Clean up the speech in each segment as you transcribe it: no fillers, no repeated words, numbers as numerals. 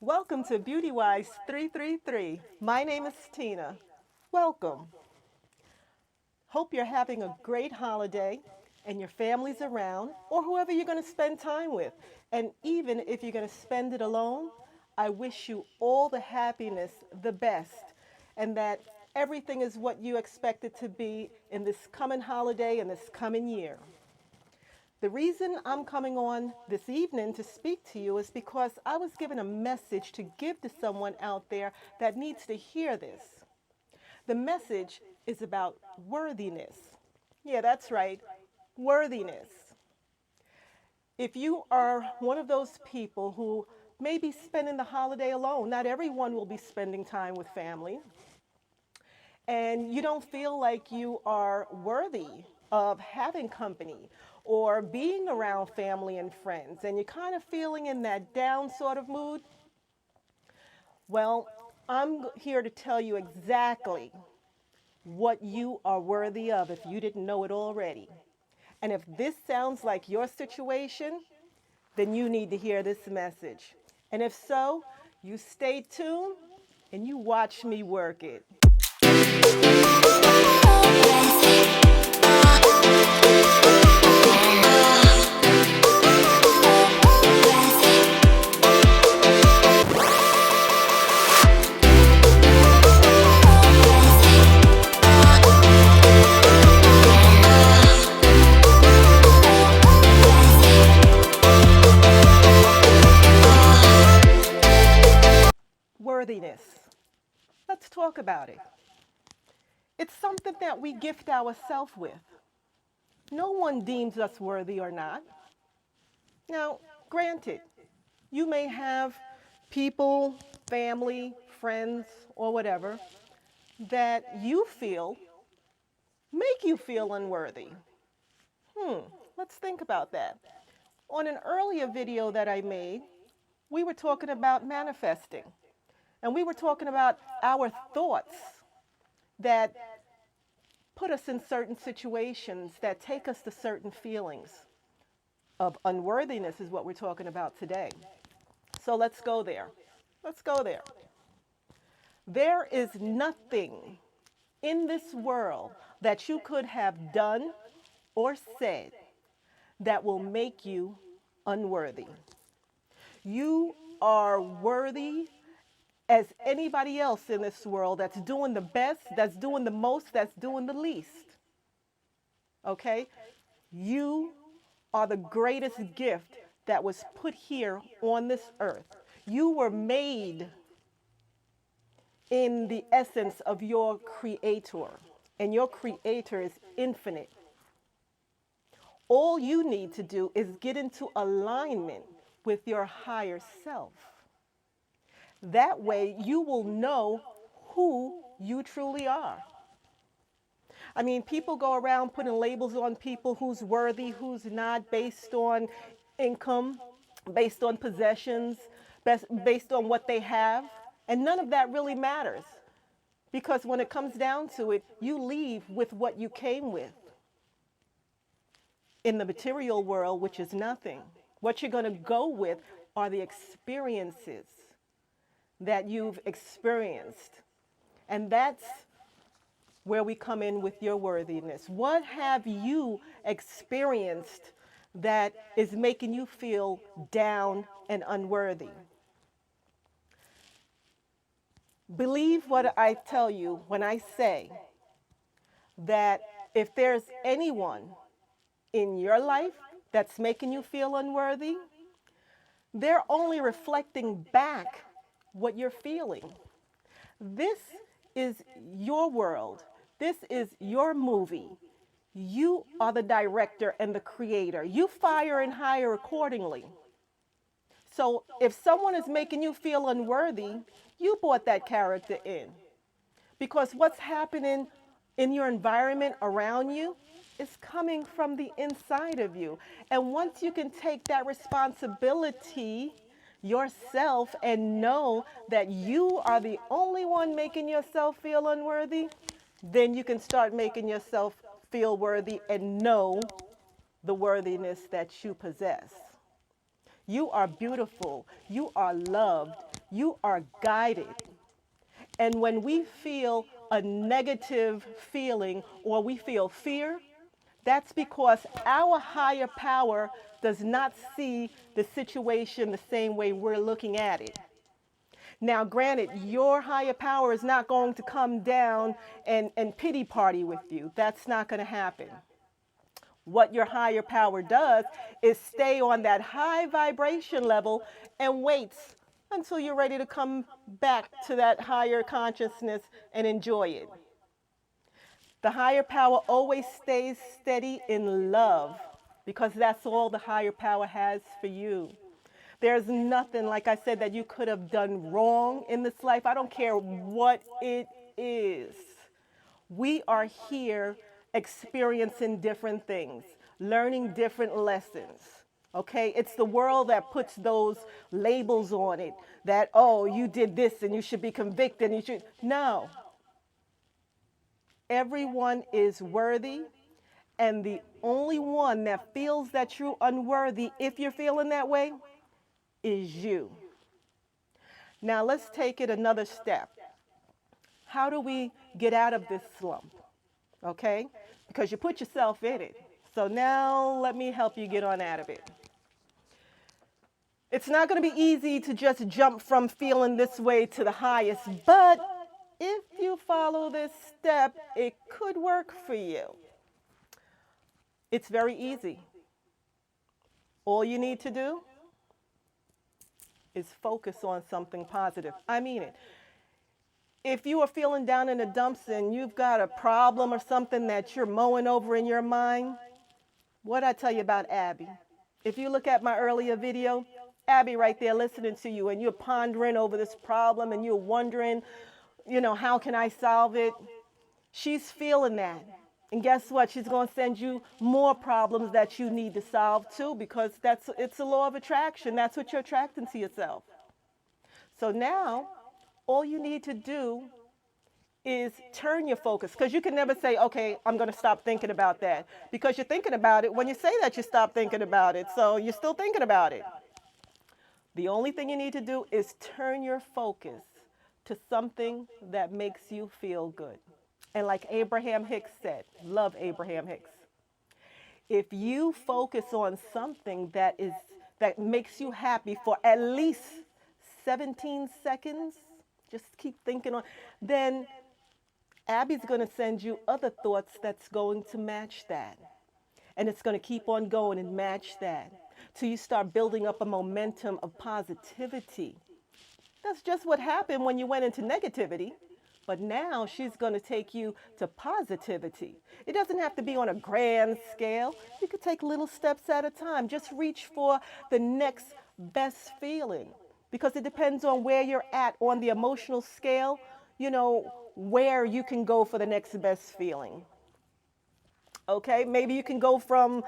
Welcome to BeautyWise 333. My name is Tina. Welcome. Hope you're having a great holiday and your family's around or whoever you're going to spend time with. And even if you're going to spend it alone, I wish you all the happiness, the best, and that everything is what you expect it to be in this coming holiday and this coming year. The reason I'm coming on this evening to speak to you is because I was given a message to give to someone out there that needs to hear this. The message is about worthiness. Yeah, that's right, worthiness. If you are one of those people who may be spending the holiday alone, not everyone will be spending time with family, and you don't feel like you are worthy of having company or being around family and friends, and you're kind of feeling in that down sort of mood, well, I'm here to tell you exactly what you are worthy of if you didn't know it already. And if this sounds like your situation, then you need to hear this message. And if so, you stay tuned and you watch me work it. Worthiness. Let's talk about it. It's something that we gift ourselves with. No one deems us worthy or not. Now, granted, you may have people, family, friends, or whatever that you feel make you feel unworthy. Let's think about that. On an earlier video that I made, we were talking about manifesting. And we were talking about our thoughts that put us in certain situations, that take us to certain feelings of unworthiness is what we're talking about today. So let's go there. Let's go there. There is nothing in this world that you could have done or said that will make you unworthy. You are worthy as anybody else in this world that's doing the best, that's doing the most, that's doing the least. Okay? You are the greatest gift that was put here on this earth. You were made in the essence of your Creator, and your Creator is infinite. All you need to do is get into alignment with your higher self. That way you will know who you truly are. I mean, people go around putting labels on people who's worthy, who's not, based on income, based on possessions, based on what they have. And none of that really matters. Because when it comes down to it, you leave with what you came with. In the material world, which is nothing, what you're going to go with are the experiences that you've experienced. And that's where we come in with your worthiness. What have you experienced that is making you feel down and unworthy? Believe what I tell you when I say that if there's anyone in your life that's making you feel unworthy, they're only reflecting back what you're feeling. This is your world. This is your movie. You are the director and the creator. You fire and hire accordingly. So if someone is making you feel unworthy, you brought that character in. Because what's happening in your environment around you is coming from the inside of you. And once you can take that responsibility yourself and know that you are the only one making yourself feel unworthy, then you can start making yourself feel worthy and know the worthiness that you possess. You are beautiful. You are loved. You are guided. And when we feel a negative feeling or we feel fear, that's because our higher power does not see the situation the same way we're looking at it. Now, granted, your higher power is not going to come down and pity party with you. That's not going to happen. What your higher power does is stay on that high vibration level and waits until you're ready to come back to that higher consciousness and enjoy it. The higher power always stays steady in love because that's all the higher power has for you. There's nothing, like I said, that you could have done wrong in this life. I don't care what it is. We are here experiencing different things, learning different lessons. Okay, it's the world that puts those labels on it that, oh, you did this and you should be convicted. And you should. No. Everyone is worthy, and the only one that feels that you're unworthy, if you're feeling that way, is you. Now let's take it another step. How do we get out of this slump? Okay? Because you put yourself in it. So now let me help you get on out of it. It's not going to be easy to just jump from feeling this way to the highest, but if you follow this step, it could work for you. It's very easy. All you need to do is focus on something positive. I mean it. If you are feeling down in the dumps and you've got a problem or something that you're mowing over in your mind, what I tell you about Abby? If you look at my earlier video, Abby right there listening to you and you're pondering over this problem and you're wondering, how can I solve it? She's feeling that. And guess what? She's going to send you more problems that you need to solve too, because it's a law of attraction. That's what you're attracting to yourself. So now, all you need to do is turn your focus, because you can never say, okay, I'm going to stop thinking about that, because you're thinking about it. When you say that, you stop thinking about it. So you're still thinking about it. The only thing you need to do is turn your focus to something that makes you feel good. And like Abraham Hicks said, love Abraham Hicks. If you focus on something that makes you happy for at least 17 seconds, just keep thinking on, then Abby's going to send you other thoughts that's going to match that. And it's going to keep on going and match that till you start building up a momentum of positivity. That's just what happened when you went into negativity. But now she's going to take you to positivity. It doesn't have to be on a grand scale. You could take little steps at a time. Just reach for the next best feeling, because it depends on where you're at on the emotional scale, where you can go for the next best feeling. Okay, maybe you can go from,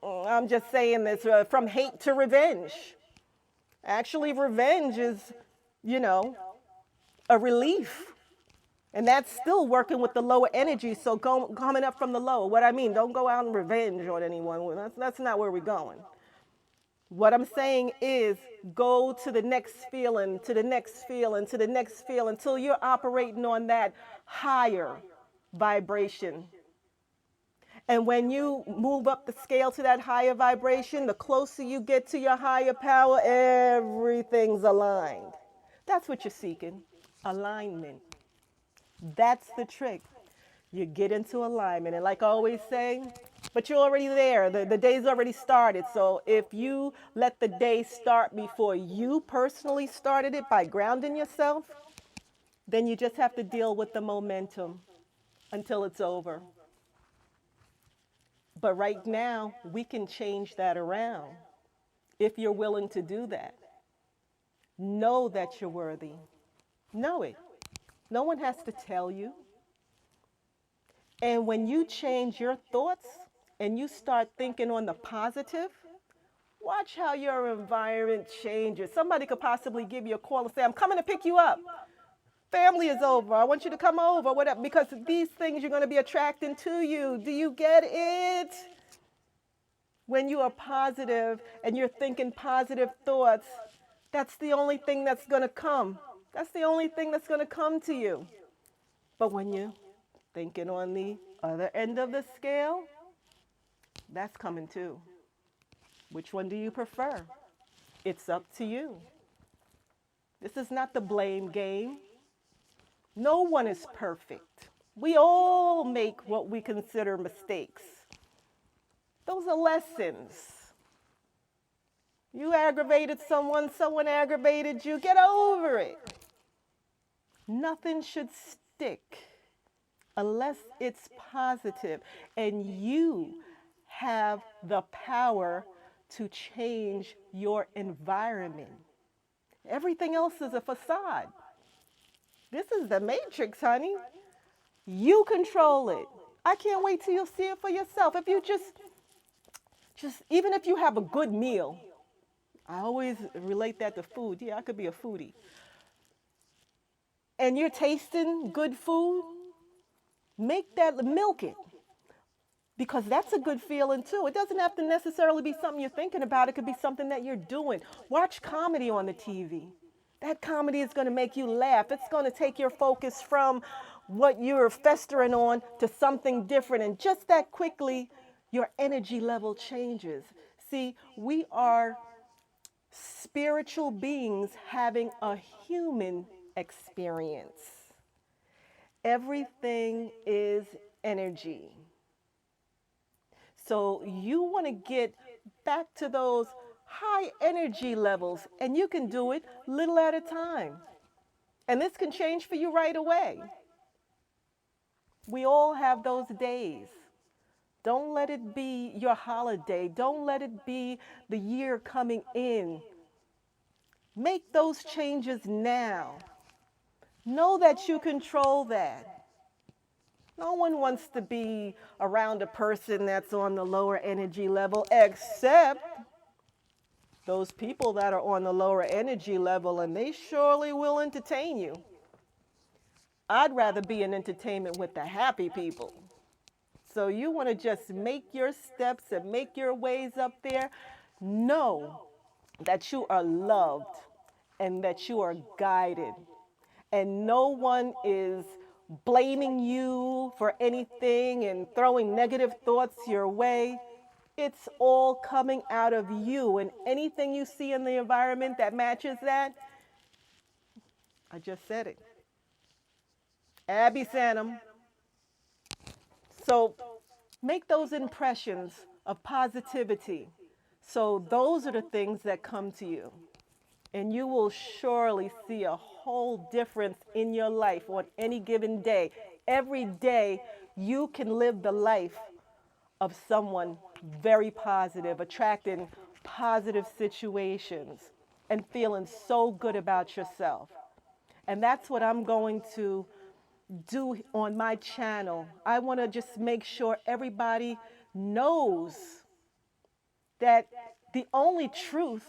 I'm just saying this, from hate to revenge. Actually, revenge is, a relief. And that's still working with the lower energy. So coming up from the lower. What I mean, don't go out and revenge on anyone. That's not where we're going. What I'm saying is go to the next feeling, to the next feeling, to the next feeling, until you're operating on that higher vibration. And when you move up the scale to that higher vibration, the closer you get to your higher power, everything's aligned. That's what you're seeking, alignment. That's the trick. You get into alignment. And like I always say, but you're already there. The day's already started. So if you let the day start before you personally started it by grounding yourself, then you just have to deal with the momentum until it's over. But right now, we can change that around if you're willing to do that. Know that you're worthy. Know it. No one has to tell you. And when you change your thoughts and you start thinking on the positive, watch how your environment changes. Somebody could possibly give you a call and say, I'm coming to pick you up. Family is over. I want you to come over, whatever, because these things you're going to be attracting to you. Do you get it? When you are positive and you're thinking positive thoughts, That's the only thing that's going to come. That's the only thing that's going to come to you. But when you're thinking on the other end of the scale, that's coming too. Which one do you prefer? It's up to you. This is not the blame game. No one is perfect. We all make what we consider mistakes. Those are lessons. You aggravated someone, someone aggravated you. Get over it. Nothing should stick unless it's positive, and you have the power to change your environment. Everything else is a facade. This is the matrix, honey. You control it. I can't wait till you see it for yourself. If you just even if you have a good meal, I always relate that to food. Yeah, I could be a foodie. And you're tasting good food, milk it. Because that's a good feeling too. It doesn't have to necessarily be something you're thinking about. It could be something that you're doing. Watch comedy on the TV. That comedy is going to make you laugh. It's going to take your focus from what you're festering on to something different. And just that quickly, your energy level changes. See, we are spiritual beings having a human experience. Everything is energy. So you want to get back to those high energy levels, and you can do it little at a time. And this can change for you right away. We all have those days. Don't let it be your holiday. Don't let it be the year coming in. Make those changes now. Know that you control that. No one wants to be around a person that's on the lower energy level, except those people that are on the lower energy level, and they surely will entertain you. I'd rather be in entertainment with the happy people. So you want to just make your steps and make your ways up there. Know that you are loved and that you are guided. And no one is blaming you for anything and throwing negative thoughts your way. It's all coming out of you. And anything you see in the environment that matches that, I just said it. Abby Sanum. So make those impressions of positivity. So those are the things that come to you. And you will surely see a whole difference in your life on any given day. Every day you can live the life of someone very positive, attracting positive situations and feeling so good about yourself. And that's what I'm going to do on my channel. I want to just make sure everybody knows that the only truth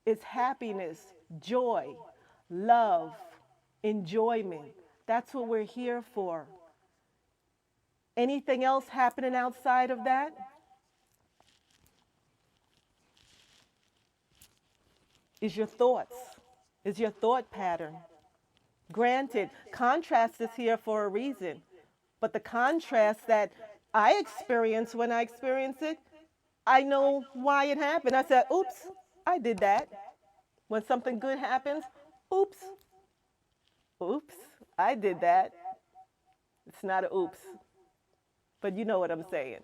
is happiness, joy, love, enjoyment. That's what we're here for. Anything else happening outside of that? Is your thoughts, is your thought pattern. Granted, contrast is here for a reason, but the contrast that I experience when I experience it, I know why it happened. I said, oops, I did that. When something good happens, oops, I did that. It's not a oops, but you know what I'm saying.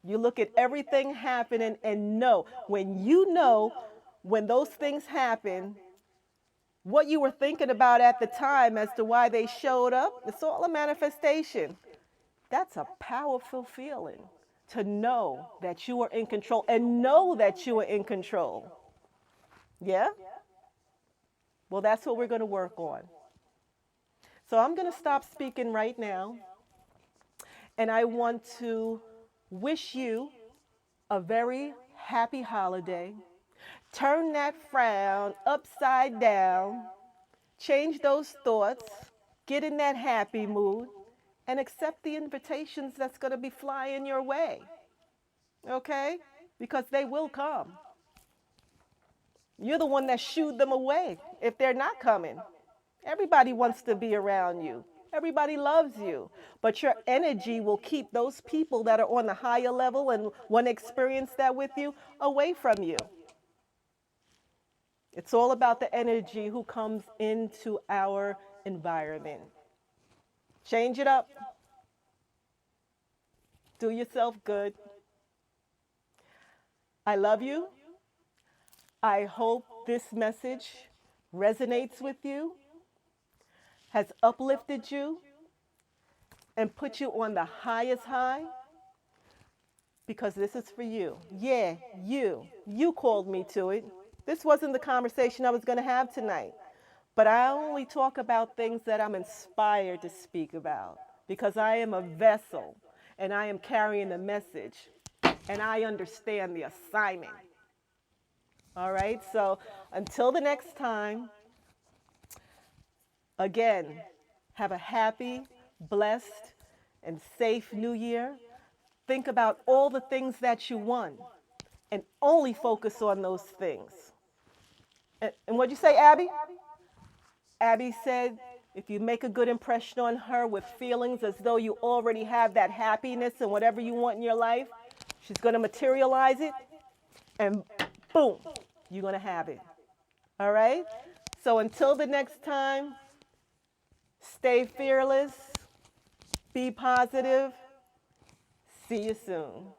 You look at everything happening and know, when those things happen, what you were thinking about at the time as to why they showed up, it's all a manifestation. That's a powerful feeling, to know that you are in control and know that you are in control. Yeah? Well, that's what we're going to work on. So I'm going to stop speaking right now, and I want to wish you a very happy holiday. Turn that frown upside down, change those thoughts, get in that happy mood, and accept the invitations that's going to be flying your way. Okay? Because they will come. You're the one that shooed them away if they're not coming. Everybody wants to be around you. Everybody loves you. But your energy will keep those people that are on the higher level and want to experience that with you away from you. It's all about the energy who comes into our environment. Change it up. Do yourself good. I love you. I hope this message resonates with you, has uplifted you, and put you on the highest high, because this is for you. Yeah, you. You called me to it. This wasn't the conversation I was going to have tonight. But I only talk about things that I'm inspired to speak about, because I am a vessel and I am carrying the message and I understand the assignment. All right, so until the next time, again, have a happy, blessed, and safe new year. Think about all the things that you want and only focus on those things. And what'd you say, Abby? Abby said, if you make a good impression on her with feelings as though you already have that happiness and whatever you want in your life, she's going to materialize it, and boom, you're going to have it. All right? So until the next time, stay fearless, be positive. See you soon.